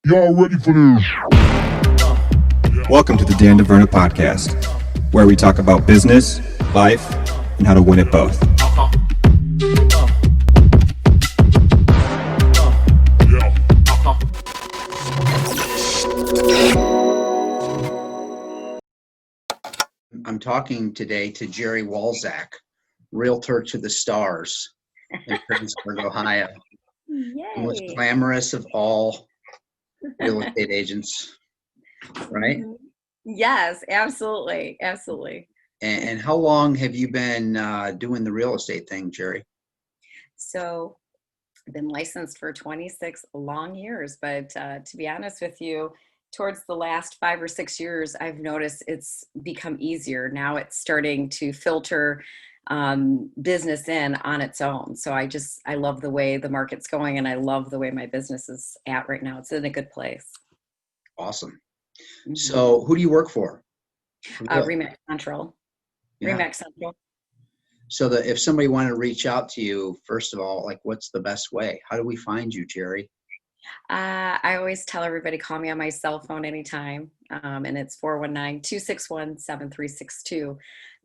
Y'all ready for this? Welcome to the DeVerna podcast, where we talk about business, life, and how to win at both. I'm talking today to Gerri Walczak, realtor to the stars in Princeton, Ohio. Yay. The most glamorous of all real estate agents, right? Yes, absolutely. Absolutely. And how long have you been doing the real estate thing, Gerri? So I've been licensed for 26 long years, but to be honest with you, towards the last 5 or 6 years, I've noticed it's become easier. Now it's starting to filter business in on its own. So I love the way the market's going, and I love the way my business is at right now. It's in a good place. Awesome. Mm-hmm. So who do you work for? Remax Central. Yeah. Remax Central. So that if somebody wanted to reach out to you, first of all, like what's the best way? How do we find you, Gerri? I always tell everybody, call me on my cell phone anytime. And it's 419-261-7362.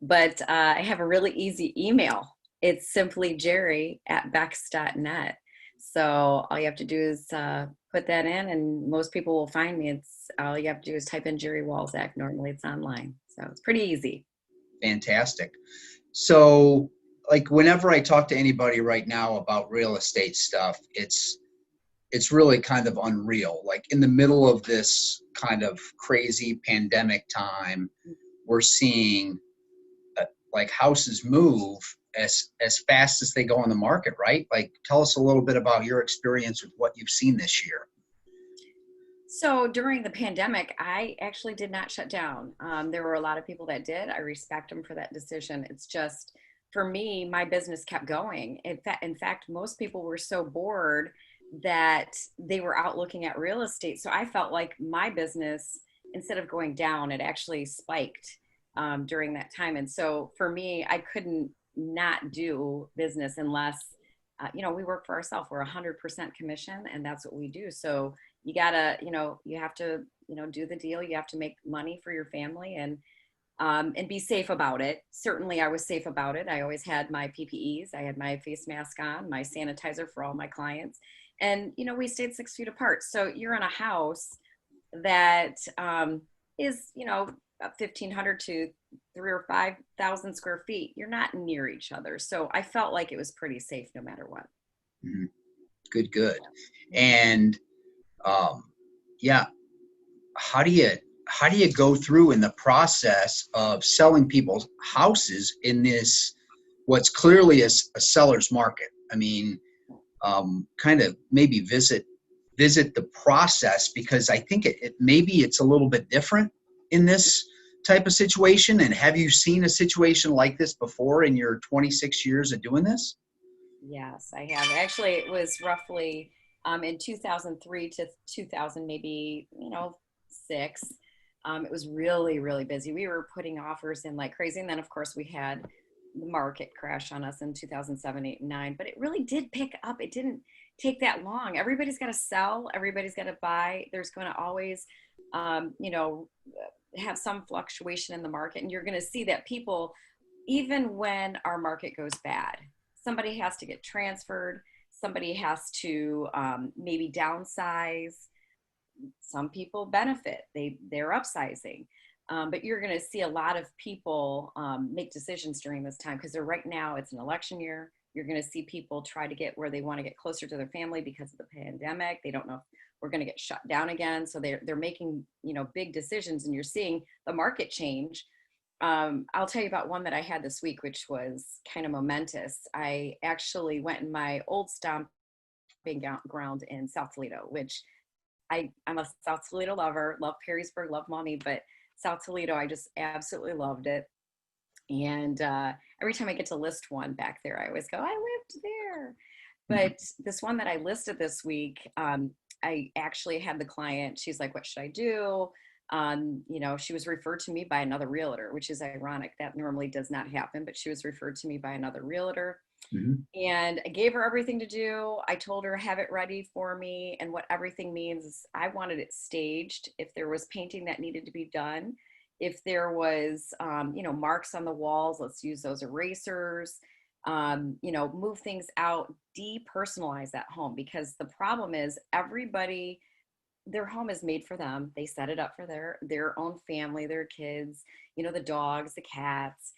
But I have a really easy email. It's simply Gerri@bex.net. So all you have to do is put that in, and most people will find me. It's all you have to do is type in Gerri Walczak. Normally it's online. So it's pretty easy. Fantastic. So like whenever I talk to anybody right now about real estate stuff, it's really kind of unreal. Like in the middle of this kind of crazy pandemic time, we're seeing like houses move as fast as they go on the market, right? Like tell us a little bit about your experience with what you've seen this year. So during the pandemic, I actually did not shut down. There were a lot of people that did. I respect them for that decision. It's just, for me, my business kept going. In fact, most people were so bored that they were out looking at real estate. So I felt like my business, instead of going down, it actually spiked during that time. And so for me, I couldn't not do business unless, we work for ourselves. We're 100% commission, and that's what we do. So you gotta, you have to, do the deal. You have to make money for your family and be safe about it. Certainly I was safe about it. I always had my PPEs. I had my face mask on, my sanitizer for all my clients. And, we stayed 6 feet apart. So you're in a house that is, about 1,500 to 3,000 or 5,000 square feet. You're not near each other. So I felt like it was pretty safe no matter what. Mm-hmm. Good. And yeah, how do you go through in the process of selling people's houses in this, what's clearly a seller's market? I mean, kind of maybe visit the process, because I think maybe it's a little bit different in this type of situation. And have you seen a situation like this before in your 26 years of doing this? Yes, I have. Actually, it was roughly in 2003 to 2000, maybe, 6. It was really, really busy. We were putting offers in like crazy. And then, of course, we had the market crash on us in 2007, 8, and 9. But it really did pick up. It didn't take that long. Everybody's got to sell. Everybody's got to buy. There's going to always, have some fluctuation in the market. And you're going to see that people, even when our market goes bad, somebody has to get transferred. Somebody has to maybe downsize. Some people benefit. They're upsizing. But you're going to see a lot of people make decisions during this time, because right now it's an election year. You're going to see people try to get where they want to get closer to their family because of the pandemic. They don't know if we're going to get shut down again. So they're making, big decisions, and you're seeing the market change. I'll tell you about one that I had this week, which was kind of momentous. I actually went in my old stomping ground in South Toledo, which I'm a South Toledo lover, love Perrysburg, love Maumee, but South Toledo, I just absolutely loved it. And every time I get to list one back there, I always go, I lived there. But this one that I listed this week, I actually had the client, she's like, what should I do? She was referred to me by another realtor, which is ironic. That normally does not happen, but she was referred to me by another realtor. Mhm. And I gave her everything to do. I told her, have it ready for me. And what everything means is I wanted it staged. If there was painting that needed to be done, if there was, marks on the walls, let's use those erasers, move things out, depersonalize that home. Because the problem is everybody, their home is made for them. They set it up for their own family, their kids, the dogs, the cats.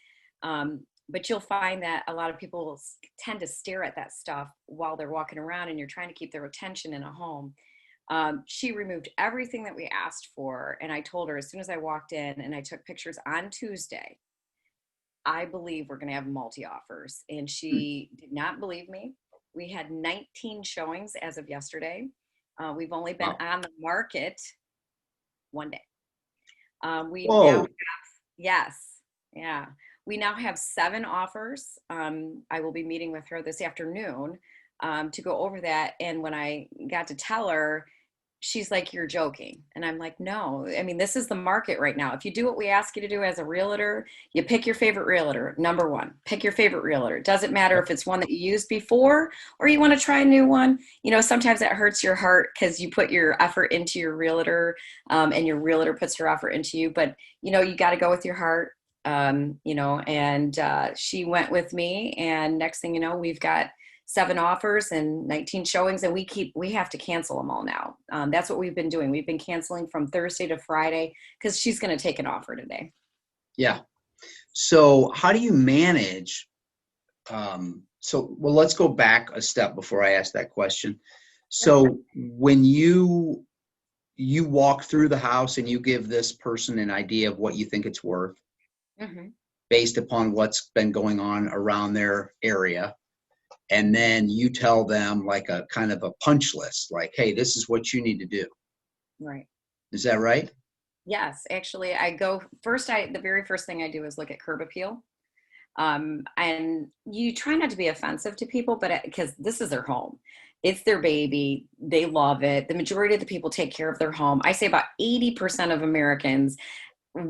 But you'll find that a lot of people will tend to stare at that stuff while they're walking around, and you're trying to keep their attention in a home. She removed everything that we asked for, and I told her as soon as I walked in, and I took pictures on Tuesday, I believe we're going to have multi-offers. And she did not believe me. We had 19 showings as of yesterday. We've only been Wow. on the market one day. We Whoa. now have, yes, yeah. We now have 7 offers. I will be meeting with her this afternoon to go over that. And when I got to tell her, she's like, you're joking. And I'm like, no, I mean, this is the market right now. If you do what we ask you to do as a realtor, you pick your favorite realtor. Number one, pick your favorite realtor. It doesn't matter if it's one that you used before or you want to try a new one. Sometimes that hurts your heart because you put your effort into your realtor and your realtor puts her effort into you. But, you got to go with your heart. And she went with me, and next thing you know, we've got 7 offers and 19 showings, and we have to cancel them all now. That's what we've been doing. We've been canceling from Thursday to Friday because she's going to take an offer today. Yeah. So how do you manage? Let's go back a step before I ask that question. So when you walk through the house and you give this person an idea of what you think it's worth, Mm-hmm. based upon what's been going on around their area, and then you tell them like a kind of a punch list, like, hey, this is what you need to do. Right. Is that right? Yes, actually, I go first. The very first thing I do is look at curb appeal. And you try not to be offensive to people, but because this is their home, it's their baby. They love it. The majority of the people take care of their home. I say about 80% of Americans,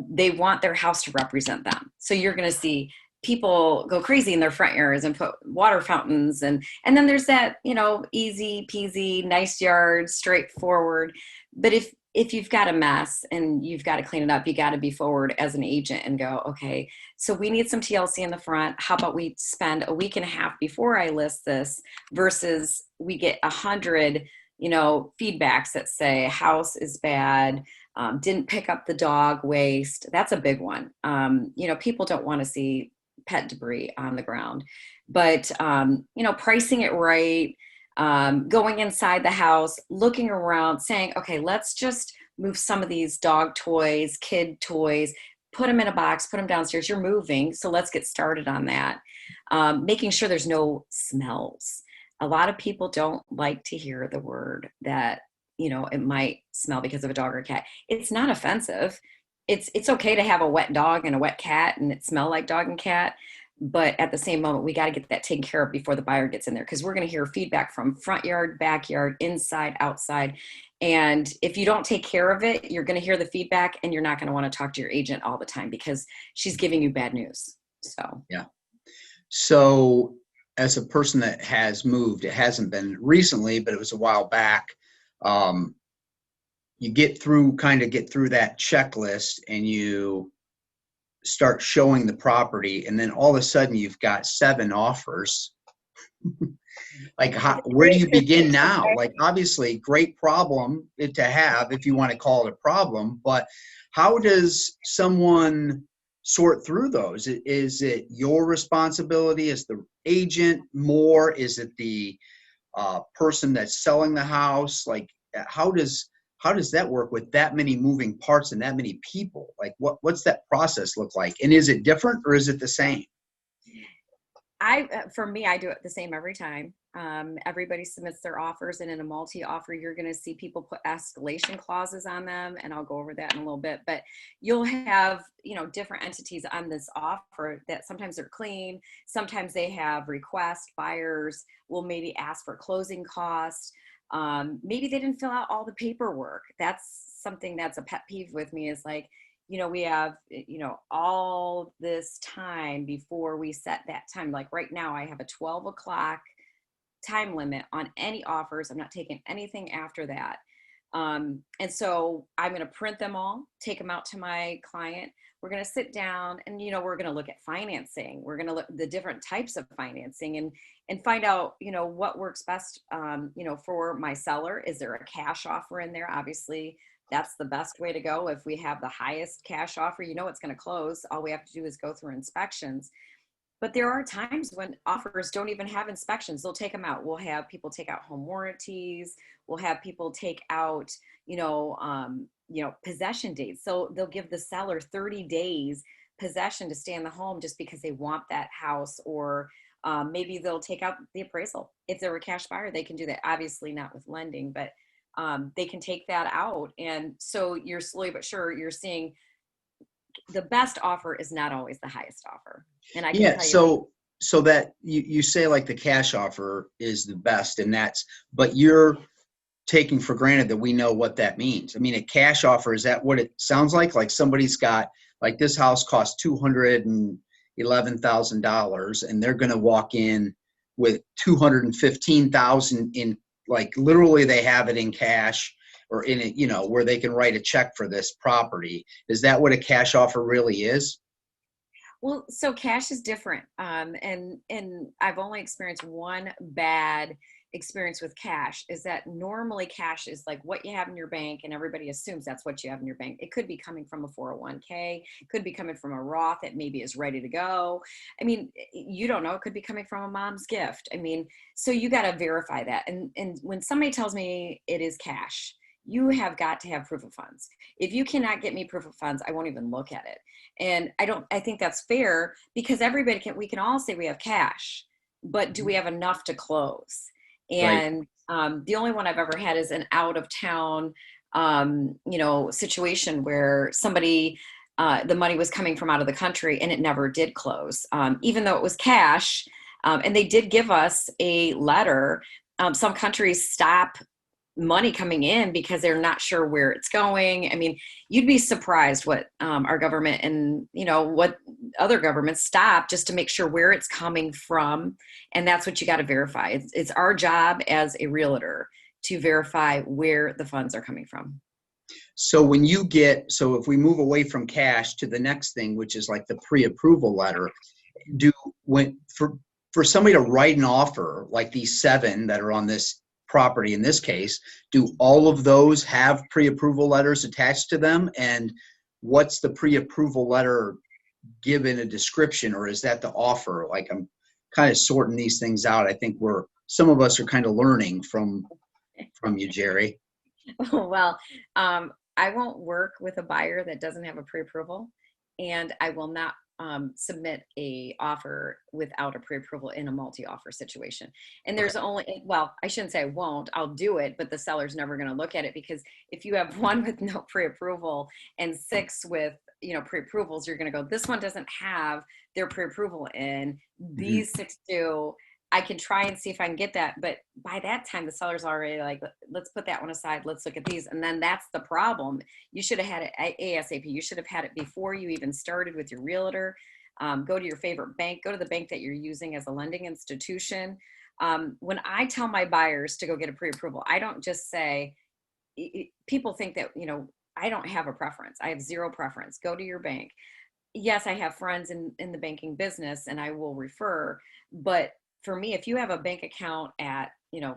they want their house to represent them. So you're going to see people go crazy in their front yards and put water fountains. And then there's that, easy peasy, nice yard, straightforward. But if you've got a mess and you've got to clean it up, you got to be forward as an agent and go, okay, so we need some TLC in the front. How about we spend a week and a half before I list this versus we get 100, feedbacks that say house is bad, didn't pick up the dog waste. That's a big one. People don't want to see pet debris on the ground, but, pricing it right, going inside the house, looking around, saying, okay, let's just move some of these dog toys, kid toys, put them in a box, put them downstairs. You're moving. So let's get started on that. Making sure there's no smells. A lot of people don't like to hear the word that, it might smell because of a dog or a cat. It's not offensive. It's okay to have a wet dog and a wet cat and it smell like dog and cat. But at the same moment, we got to get that taken care of before the buyer gets in there, because we're going to hear feedback from front yard, backyard, inside, outside. And if you don't take care of it, you're going to hear the feedback and you're not going to want to talk to your agent all the time because she's giving you bad news. So, yeah. So as a person that has moved, it hasn't been recently, but it was a while back. You get through that checklist and you start showing the property, and then all of a sudden you've got 7 offers. Like, where do you begin now? Like, obviously, great problem to have if you want to call it a problem, but how does someone sort through those? Is it your responsibility as the agent more? Is it the person that's selling the house? Like, how does that work with that many moving parts and that many people? Like, what's that process look like? And is it different or is it the same? For me, I do it the same every time. Everybody submits their offers, and in a multi-offer, you're going to see people put escalation clauses on them, and I'll go over that in a little bit. But you'll have, different entities on this offer that sometimes they're clean, sometimes they have requests. Buyers will maybe ask for closing costs. Maybe they didn't fill out all the paperwork. That's something that's a pet peeve with me, is like, we have, all this time before we set that time. Like right now, I have a 12 o'clock time limit on any offers. I'm not taking anything after that. And so I'm going to print them all, take them out to my client. We're going to sit down and, we're going to look at financing. We're going to look at the different types of financing and find out, what works best, for my seller. Is there a cash offer in there? Obviously, that's the best way to go. If we have the highest cash offer, it's going to close. All we have to do is go through inspections. But there are times when offers don't even have inspections. They'll take them out. We'll have people take out home warranties. We'll have people take out, possession dates. So they'll give the seller 30 days possession to stay in the home just because they want that house, or maybe they'll take out the appraisal. If they're a cash buyer, they can do that. Obviously not with lending, but they can take that out. And so you're slowly but sure, you're seeing the best offer is not always the highest offer. And I can tell you, so that you say like the cash offer is the best, and but you're taking for granted that we know what that means. I mean, a cash offer, is that what it sounds like? Like somebody's got, like, this house costs $211,000 and they're going to walk in with $215,000 in, like, literally they have it in cash, or in it, where they can write a check for this property. Is that what a cash offer really is? Well, so cash is different. And I've only experienced one bad experience with cash, is that normally cash is like what you have in your bank, and everybody assumes that's what you have in your bank. It could be coming from a 401k, it could be coming from a Roth that maybe is ready to go. I mean, you don't know, it could be coming from a mom's gift. I mean, so you got to verify that. And when somebody tells me it is cash, you have got to have proof of funds. If you cannot get me proof of funds, I won't even look at it. And I think that's fair, because we can all say we have cash, but do we have enough to close? And the only one I've ever had is an out of town, situation where somebody, the money was coming from out of the country and it never did close, even though it was cash. And they did give us a letter. Some countries stop money coming in because they're not sure where it's going. I mean, you'd be surprised what our government and what other governments stop just to make sure where it's coming from. And that's what you got to verify. It's our job as a realtor to verify where the funds are coming from. So if we move away from cash to the next thing, which is like the pre-approval letter, for somebody to write an offer like these 7 that are on this property in this case, do all of those have pre-approval letters attached to them? And what's the pre-approval letter given a description, or is that the offer? Like, I'm kind of sorting these things out. I think some of us are kind of learning from you, Gerri. Well, I won't work with a buyer that doesn't have a pre-approval, and I will not submit a offer without a pre-approval in a multi-offer situation. And there's I shouldn't say I won't, I'll do it, but the seller's never going to look at it, because if you have 1 with no pre-approval and 6 with, pre-approvals, you're going to go, this one doesn't have their pre-approval in, these 6 do. I can try and see if I can get that. But by that time, the seller's already like, let's put that one aside. Let's look at these. And then that's the problem. You should have had it ASAP. You should have had it before you even started with your realtor. Go to your favorite bank. Go to the bank that you're using as a lending institution. When I tell my buyers to go get a pre-approval, I don't just say, people think that, I don't have a preference. I have zero preference. Go to your bank. Yes, I have friends in the banking business and I will refer, but for me, if you have a bank account at,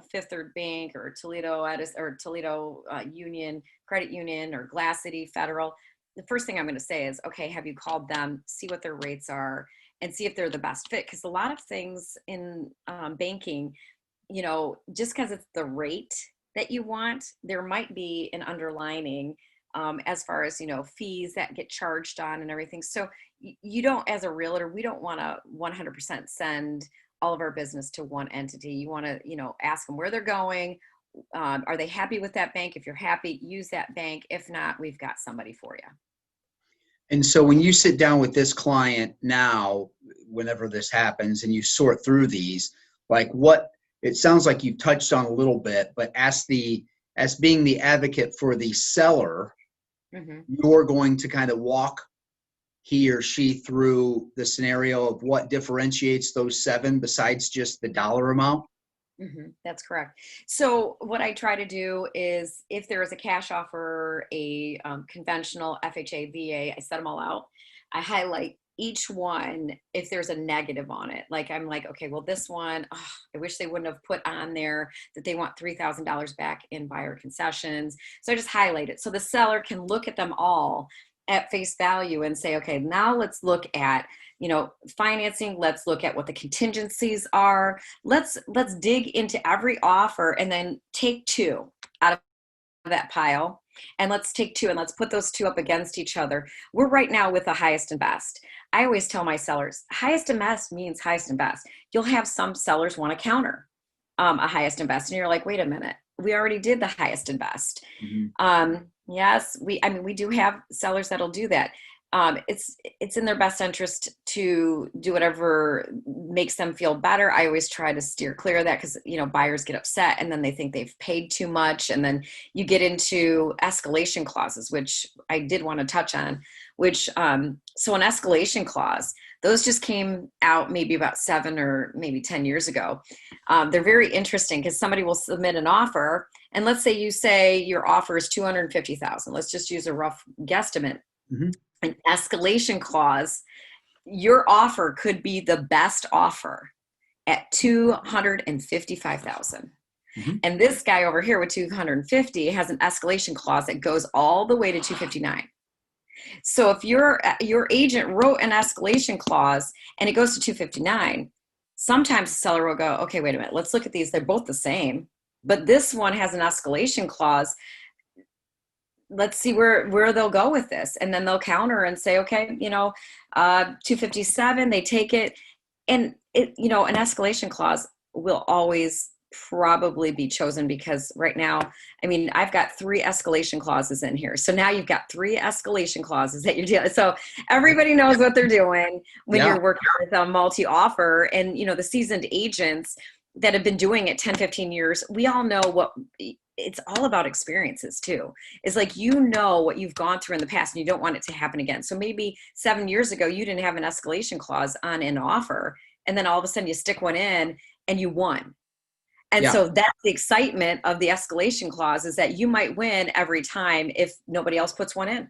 Fifth Third Bank or Toledo Union, Credit Union, or Glass City Federal, the first thing I'm going to say is, okay, have you called them, see what their rates are, and see if they're the best fit? Because a lot of things in banking, just because it's the rate that you want, there might be an underlining as far as, fees that get charged on and everything. So you don't, as a realtor, we don't want to 100% send all of our business to one entity. You want to, ask them where they're going. Are they happy with that bank? If you're happy, use that bank. If not, we've got somebody for you. And so when you sit down with this client now, whenever this happens, and you sort through these, like, what it sounds like you touched on a little bit, but as being the advocate for the seller, Mhm. you're going to kind of walk he or she through the scenario of what differentiates those 7 besides just the dollar amount. That's correct. So what I try to do is if there is a cash offer, a conventional FHA, VA, I set them all out. I highlight each one if there's a negative on it. Like I'm like, okay, well this one, oh, I wish they wouldn't have put on there that they want $3,000 back in buyer concessions. So I just highlight it so the seller can look at them all at face value and say, okay, now let's look at, financing. Let's look at what the contingencies are. Let's dig into every offer and then take 2 out of that pile, and let's take 2 and let's put those 2 up against each other. We're right now with the highest and best. I always tell my sellers, highest and best means highest and best. You'll have some sellers want to counter a highest and best, and you're like, wait a minute, we already did the highest and best. Yes, we do have sellers that'll do that. It's in their best interest to do whatever makes them feel better. I always try to steer clear of that because, buyers get upset and then they think they've paid too much. And then you get into escalation clauses, which I did want to touch on, so an escalation clause, those just came out maybe about 7 or maybe 10 years ago. They're very interesting because somebody will submit an offer. And let's say you say your offer is $250,000. Let's just use a rough guesstimate. An escalation clause, your offer could be the best offer at $255,000. And this guy over here with 250 has an escalation clause that goes all the way to 259. So if your agent wrote an escalation clause and it goes to 259, sometimes the seller will go, okay, wait a minute, let's look at these. They're both the same, but this one has an escalation clause. Let's see where they'll go with this. And then they'll counter and say, okay, 257, they take it. And an escalation clause will always probably be chosen because right now, I've got 3 escalation clauses in here. So now you've got 3 escalation clauses that you're dealing. So everybody knows what they're doing when you're working with a multi-offer. And, the seasoned agents that have been doing it 10, 15 years, we all know what it's all about experiences too. It's like, what you've gone through in the past and you don't want it to happen again. So maybe 7 years ago, you didn't have an escalation clause on an offer. And then all of a sudden you stick one in and you won. And so that's the excitement of the escalation clause, is that you might win every time if nobody else puts one in.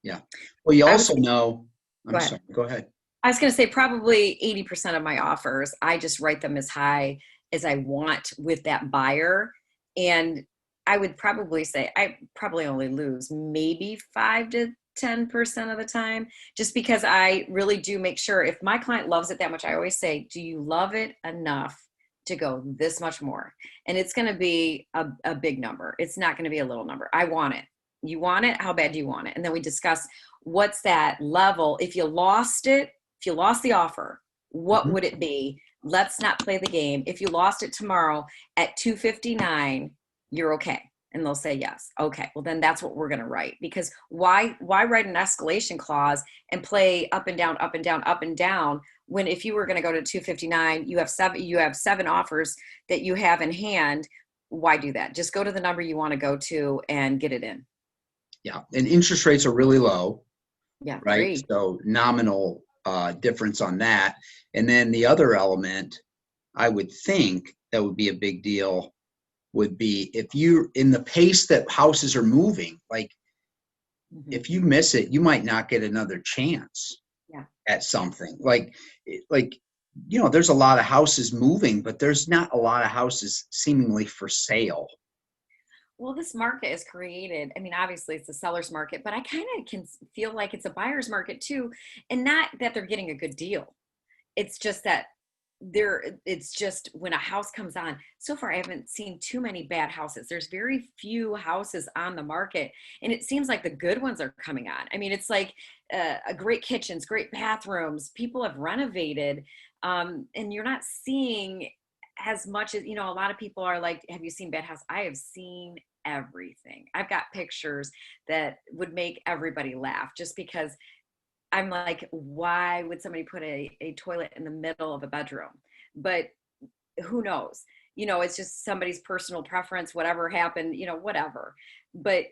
Yeah. Well, you also know, Go ahead. Go ahead. I was going to say probably 80% of my offers, I just write them as high as I want with that buyer. And I would probably say I probably only lose maybe 5 to 10% of the time, just because I really do make sure if my client loves it that much. I always say, do you love it enough to go this much more? And it's going to be a big number. It's not going to be a little number. I want it. You want it? How bad do you want it? And then we discuss what's that level. If you lost it, if you lost the offer, what would it be? Let's not play the game. If you lost it tomorrow at 259, you're okay. And they'll say yes. Okay, well then that's what we're going to write, because why write an escalation clause and play up and down, up and down, up and down, when if you were going to go to 259, you have 7 offers that you have in hand. Why do that? Just go to the number you want to go to and get it in. Yeah, and interest rates are really low. Yeah, right. 3. So nominal difference on that. And then the other element, I would think that would be a big deal, would be if you, in the pace that houses are moving, like if you miss it, you might not get another chance at something. Like, there's a lot of houses moving, but there's not a lot of houses seemingly for sale. Well, this market is created. Obviously it's a seller's market, but I kind of can feel like it's a buyer's market too. And not that they're getting a good deal. It's just that it's just when a house comes on, so far I haven't seen too many bad houses. There's very few houses on the market, and it seems like the good ones are coming on. It's like a great kitchens, great bathrooms, people have renovated, and you're not seeing as much as, a lot of people are like, have you seen bad house? I have seen everything. I've got pictures that would make everybody laugh, just because I'm like, why would somebody put a toilet in the middle of a bedroom? But who knows? It's just somebody's personal preference, whatever happened, whatever. But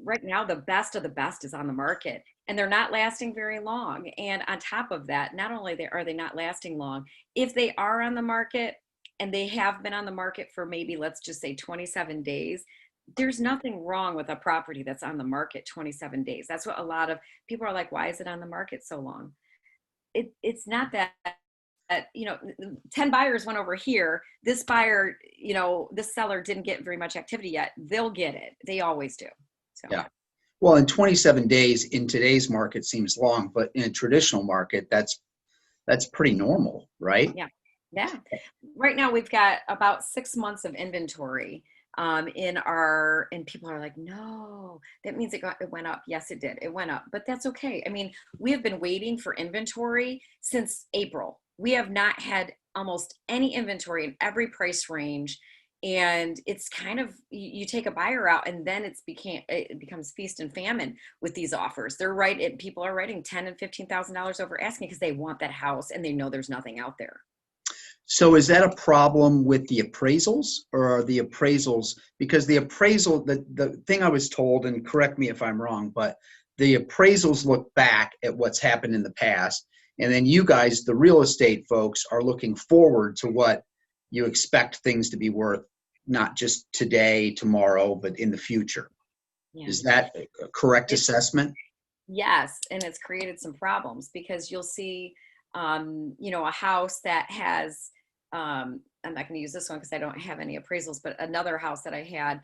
right now the best of the best is on the market, and they're not lasting very long. And on top of that, not only are they not lasting long, if they are on the market and they have been on the market for maybe, let's just say 27 days, there's nothing wrong with a property that's on the market 27 days. That's what a lot of people are like, why is it on the market so long? It's not that, 10 buyers went over here. This buyer, this seller didn't get very much activity yet. They'll get it. They always do. So. Yeah. Well, in 27 days in today's market seems long, but in a traditional market, that's pretty normal, right? Yeah. Yeah. Right now we've got about 6 months of inventory and people are like, no, that means it went up. Yes, it did. It went up, but that's okay. I mean, we have been waiting for inventory since April. We have not had almost any inventory in every price range. And it's kind of, you take a buyer out and then it becomes feast and famine with these offers. People are writing $10,000 and $15,000 over asking because they want that house and they know there's nothing out there. So is that a problem with the appraisals, or are the appraisals, because the appraisal, the thing I was told, and correct me if I'm wrong, but the appraisals look back at what's happened in the past. And then you guys, the real estate folks, are looking forward to what you expect things to be worth, not just today, tomorrow, but in the future. Yeah. Is that a correct assessment? Yes. And it's created some problems because you'll see, a house that has, I'm not going to use this one because I don't have any appraisals, but another house that I had,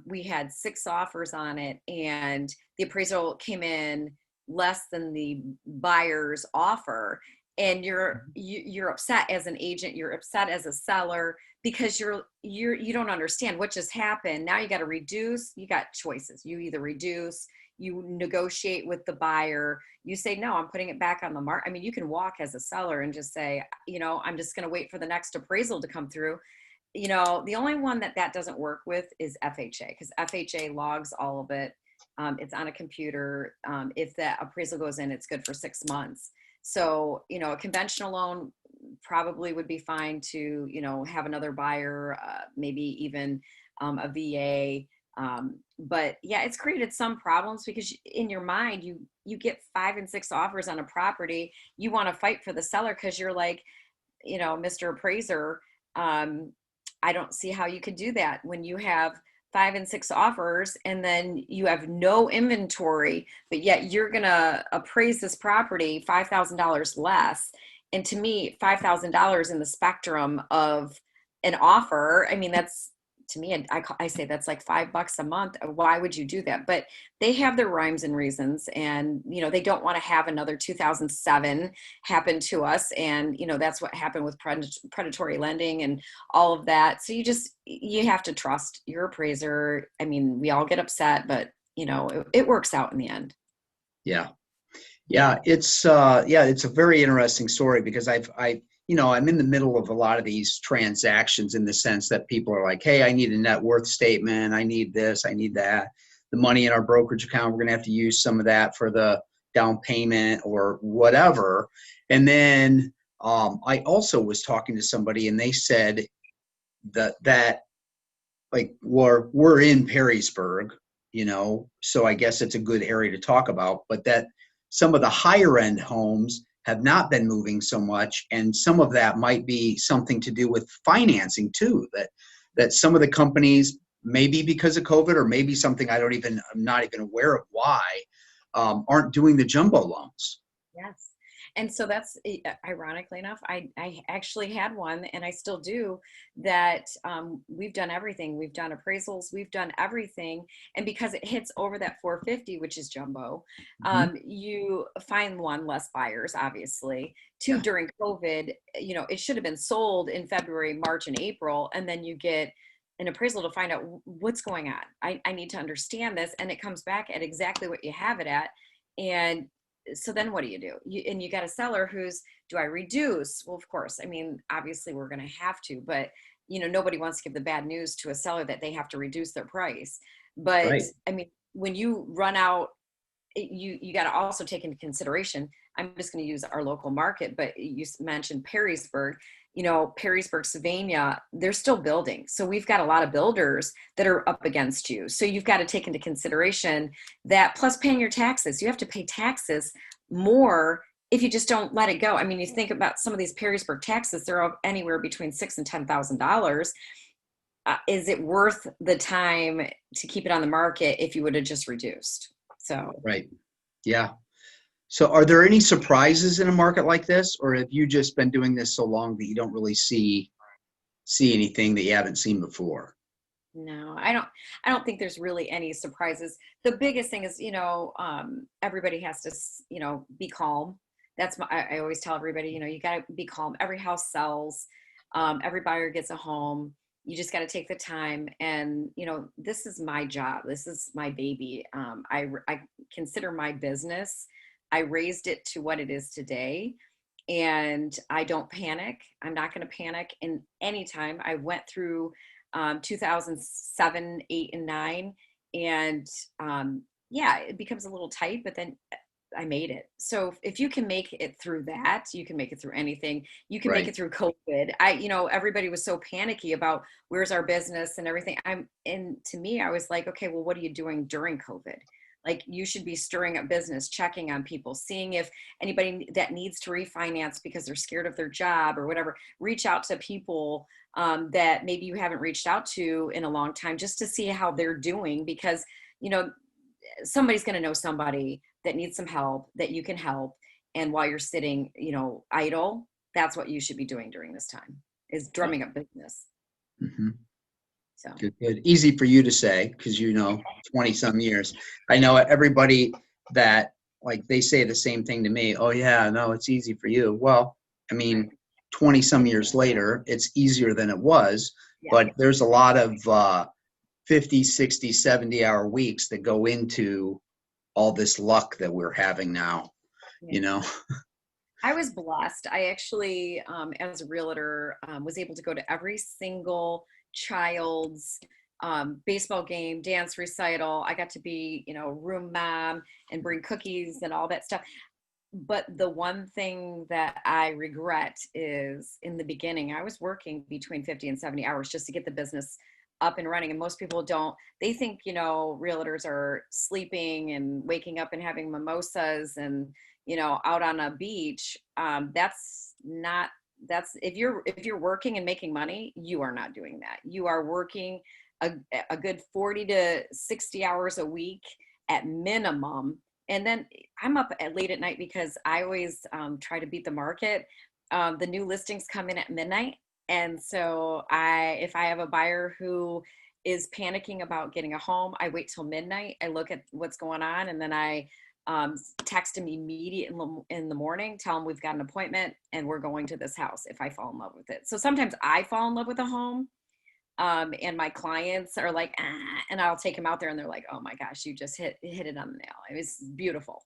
we had 6 offers on it and the appraisal came in less than the buyer's offer. And you're upset as an agent, you're upset as a seller because you don't understand what just happened. Now you got to reduce, you got choices. You either reduce, you negotiate with the buyer, you say, no, I'm putting it back on the market. I mean, you can walk as a seller and just say, I'm just going to wait for the next appraisal to come through. The only one that doesn't work with is FHA, because FHA logs all of it. It's on a computer. If that appraisal goes in, it's good for 6 months. So, a conventional loan probably would be fine to, have another buyer, maybe even a VA. But yeah, it's created some problems because in your mind, you get 5 and 6 offers on a property. You want to fight for the seller because you're like, Mr. Appraiser, I don't see how you could do that when you have 5 and 6 offers and then you have no inventory, but yet you're going to appraise this property $5,000 less. And to me, $5,000 in the spectrum of an offer, I mean, that's, to me, I say that's like $5 a month. Why would you do that? But they have their rhymes and reasons, and they don't want to have another 2007 happen to us. And that's what happened with predatory lending and all of that. So you have to trust your appraiser. I mean, we all get upset, but it works out in the end. Yeah, it's a very interesting story because I'm in the middle of a lot of these transactions in the sense that people are like, hey, I need a net worth statement. I need this, I need that. The money in our brokerage account, we're going to have to use some of that for the down payment or whatever. And then I also was talking to somebody and they said that like we're in Perrysburg, so I guess it's a good area to talk about, but that some of the higher end homes have not been moving so much. And some of that might be something to do with financing too, that some of the companies, maybe because of COVID or maybe something I'm not even aware of why, aren't doing the jumbo loans. Yes. And so that's, ironically enough, I actually had one and I still do that. We've done everything. We've done appraisals. We've done everything. And because it hits over that 450, which is jumbo, you find one, less buyers, obviously. Two, during COVID, it should have been sold in February, March, and April. And then you get an appraisal to find out what's going on. I need to understand this. And it comes back at exactly what you have it at. And so then what do? You got a seller who's, do I reduce? Well, of course, I mean, obviously we're going to have to, but nobody wants to give the bad news to a seller that they have to reduce their price. But right. I mean, when you run out, you got to also take into consideration I'm just going to use our local market, but you mentioned Perrysburg. Perrysburg, Sylvania, they're still building. So we've got a lot of builders that are up against you. So you've got to take into consideration that, plus paying your taxes. You have to pay taxes more if you just don't let it go. I mean, you think about some of these Perrysburg taxes, they're anywhere between $6,000 and $10,000. Is it worth the time to keep it on the market if you would have just reduced? So right. Yeah. So are there any surprises in a market like this, or have you just been doing this so long that you don't really see anything that you haven't seen before? No, I don't think there's really any surprises. The biggest thing is, everybody has to, be calm. I always tell everybody, you got to be calm. Every house sells. Every buyer gets a home. You just got to take the time. And, this is my job. This is my baby. I consider my business. I raised it to what it is today, and I don't panic. I'm not going to panic in any time. I went through 2007, 8, and 9, and it becomes a little tight, but then I made it. So if you can make it through that, you can make it through anything. You can make it through COVID. Everybody was so panicky about where's our business and everything. And to me, I was like, okay, well, what are you doing during COVID? Like, you should be stirring up business, checking on people, seeing if anybody that needs to refinance because they're scared of their job or whatever, reach out to people that maybe you haven't reached out to in a long time, just to see how they're doing, because, somebody's going to know somebody that needs some help that you can help. And while you're sitting, idle, that's what you should be doing during this time, is drumming up business. Mm-hmm. So good. Easy for you to say, because 20 some years. I know everybody that, like, they say the same thing to me. Oh yeah, no, it's easy for you. Well, I mean, 20 some years later, it's easier than it was, but there's a lot of 50, 60, 70 hour weeks that go into all this luck that we're having now, I was blessed. I actually, as a realtor, was able to go to every single child's baseball game, dance recital. I got to be, room mom and bring cookies and all that stuff. But the one thing that I regret is, in the beginning, I was working between 50 and 70 hours just to get the business up and running. And most people don't. They think, realtors are sleeping and waking up and having mimosas and, out on a beach. That's if you're working and making money, you are not doing that. You are working a good 40 to 60 hours a week at minimum. And then I'm up late at night because I always try to beat the market. The new listings come in at midnight. And so if I have a buyer who is panicking about getting a home, I wait till midnight. I look at what's going on, and then I text him immediately in the morning, tell him we've got an appointment and we're going to this house if I fall in love with it. So sometimes I fall in love with a home, and my clients are like, and I'll take them out there and they're like, oh my gosh, you just hit it on the nail. It was beautiful.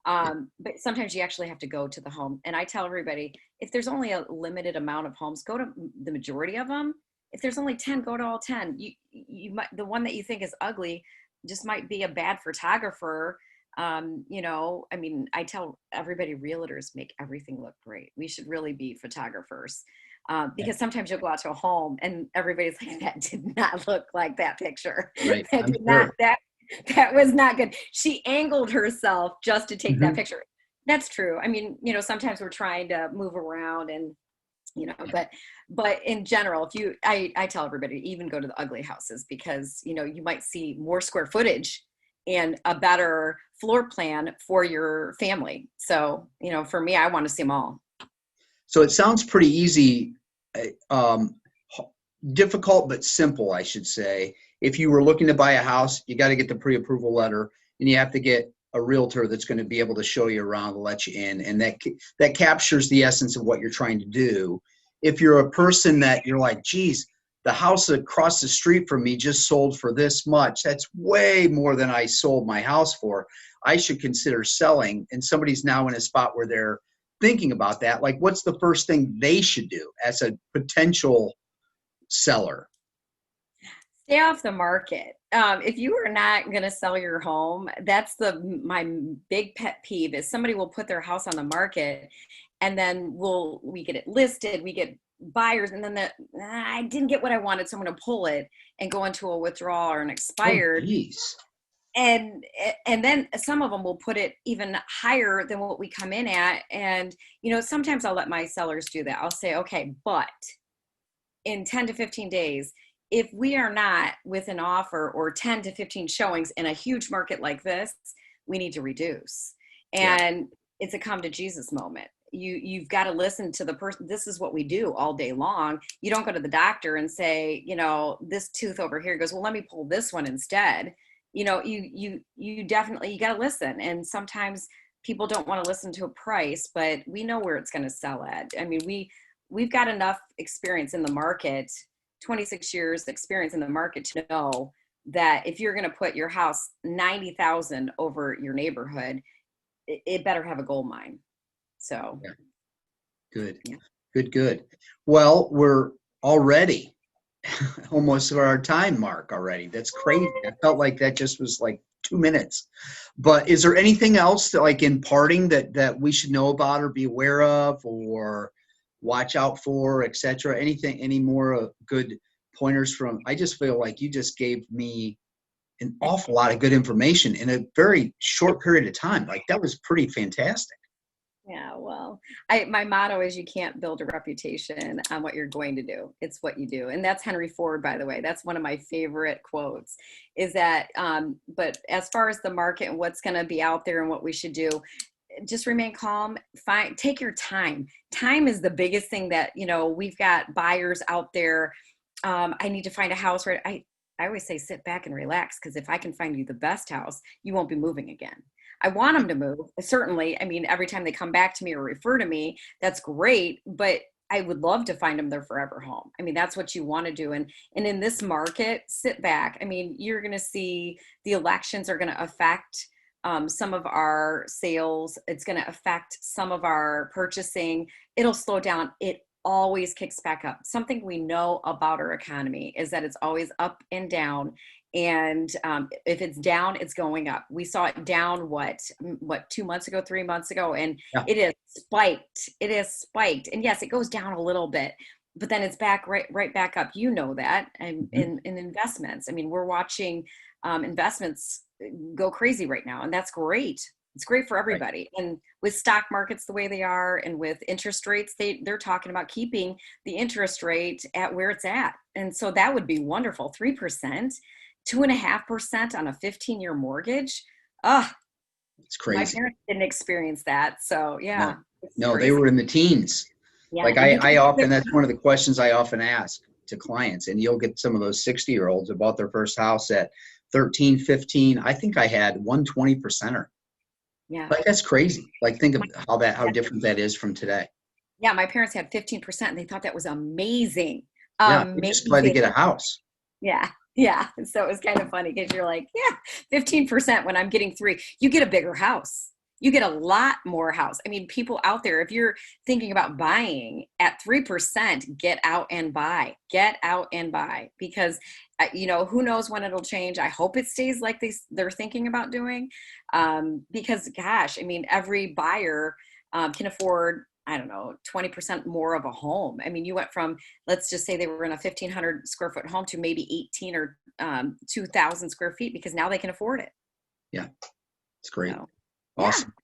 But sometimes you actually have to go to the home. And I tell everybody, if there's only a limited amount of homes, go to the majority of them. If there's only 10, go to all 10. You might, the one that you think is ugly just might be a bad photographer. I mean, I tell everybody, realtors make everything look great. We should really be photographers, because sometimes you'll go out to a home and everybody's like, that did not look like that picture. Right. That was not good. She angled herself just to take that picture. That's true. I mean, sometimes we're trying to move around and, but in general, I tell everybody to even go to the ugly houses, because, you might see more square footage and a better floor plan for your family. So, for me, I want to see them all. So it sounds pretty easy, difficult, but simple, I should say. If you were looking to buy a house, you got to get the pre-approval letter, and you have to get a realtor that's going to be able to show you around, to let you in. And that captures the essence of what you're trying to do. If you're a person that you're like, geez, the house across the street from me just sold for this much. That's way more than I sold my house for. I should consider selling. And somebody's now in a spot where they're thinking about that. Like, what's the first thing they should do as a potential seller? stay off the market. If you are not going to sell your home, that's my big pet peeve is somebody will put their house on the market and then we get it listed, we get buyers, and then I didn't get what I wanted, so I'm going to pull it and go into a withdrawal or an expired. Oh, geez. And then some of them will put it even higher than what we come in at. And, sometimes I'll let my sellers do that. I'll say, okay, but in 10 to 15 days, if we are not with an offer or 10 to 15 showings in a huge market like this, we need to reduce. And it's a come to Jesus moment. You've got to listen to the person. This is what we do all day long. You don't go to the doctor and say, this tooth over here goes, well, let me pull this one instead. You definitely, you got to listen. And sometimes people don't want to listen to a price, but we know where it's going to sell at. I mean, we've got enough experience in the market, 26 years experience in the market to know that if you're going to put your house 90,000 over your neighborhood, it better have a gold mine. So good. Good. Well, we're already almost at our time mark already. That's crazy. I felt like that just was like 2 minutes. But is there anything else that, like, in parting that we should know about or be aware of or watch out for, etc.? Any more good pointers from? I just feel like you just gave me an awful lot of good information in a very short period of time. Like, that was pretty fantastic. Yeah, well, my motto is you can't build a reputation on what you're going to do. It's what you do. And that's Henry Ford, by the way. That's one of my favorite quotes is that, but as far as the market and what's going to be out there and what we should do, just remain calm. Take your time. Time is the biggest thing that, we've got buyers out there. I need to find a house where I always say, sit back and relax. Because if I can find you the best house, you won't be moving again. I want them to move. Certainly. I mean, every time they come back to me or refer to me, that's great. But I would love to find them their forever home. I mean, that's what you want to do. And in this market, sit back. I mean, you're going to see the elections are going to affect some of our sales. It's going to affect some of our purchasing. It'll slow down. It always kicks back up. Something we know about our economy is that it's always up and down. And if it's down, it's going up. We saw it down, what 2 months ago, 3 months ago, and it is spiked. It is spiked. And yes, it goes down a little bit, but then it's back right back up. You know that. And in investments, I mean, we're watching investments go crazy right now, and that's great. It's great for everybody. Right. And with stock markets the way they are, and with interest rates, they're talking about keeping the interest rate at where it's at. And so that would be wonderful. 3%. 2.5% on a 15-year mortgage. It's crazy. My parents didn't experience that. So yeah. No, they were in the teens. Yeah. Like I often, that's one of the questions I often ask to clients, and you'll get some of those 60-year-olds who bought their first house at 13, 15. I think I had 120%er. Yeah. Like, that's crazy. Like, think of how different that is from today. Yeah. My parents had 15% and they thought that was amazing. Yeah. Just glad to get a house. Yeah. Yeah. So it was kind of funny because you're like, 15% when I'm getting 3, you get a bigger house. You get a lot more house. I mean, people out there, if you're thinking about buying at 3%, get out and buy, because, who knows when it'll change. I hope it stays like they're thinking about doing, because gosh, I mean, every buyer can afford, I don't know, 20% more of a home. I mean, you went from, let's just say they were in a 1,500 square foot home to maybe 18 or 2,000 square feet because now they can afford it. Yeah, it's great. So, awesome.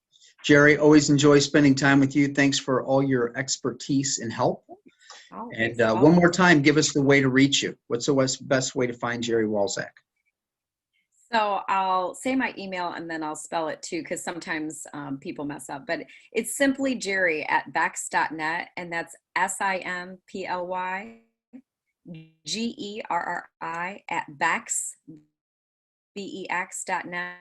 Yeah. Gerri, always enjoy spending time with you. Thanks for all your expertise and help. And one more time, give us the way to reach you. What's the best way to find Gerri Walczak? So I'll say my email and then I'll spell it too, because sometimes people mess up. But it's simply Gerri at bex.net, and that's SIMPLY GERRI at bex, BEX.net.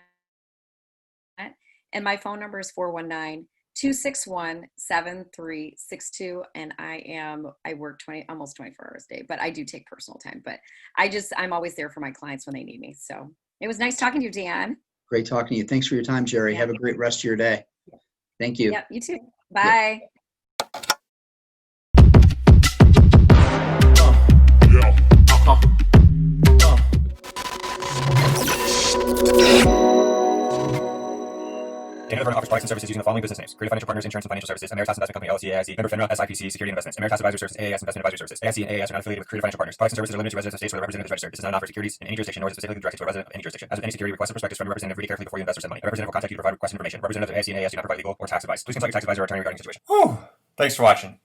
And my phone number is 419-261-7362. And I work almost 24 hours a day, but I do take personal time. But I'm always there for my clients when they need me. So it was nice talking to you, Dan. Great talking to you. Thanks for your time, Gerri. Have a great rest of your day. Thank you. Yep, you too. Bye. products and services using the following business names: Creative Financial Partners, Insurance and Financial Services, Ameritas Investment Company, LLC, AIC, member FINRA, SIPC, Security Investments, Ameritas Advisory Services, AAS Investment Advisory Services, AIC and AAS are not affiliated with Creative Financial Partners. Products and services are limited to residents of states where the representative is registered. This is not an offer of securities in any jurisdiction, nor is it specifically directed to a resident of any jurisdiction. As with any security request and prospectus from a representative, read it carefully before you invest or send money. A representative will contact you to provide request information. Representatives of AIC and AAS do not provide legal or tax advice. Please consult your tax advisor or attorney regarding the situation. Whew. Thanks for watching.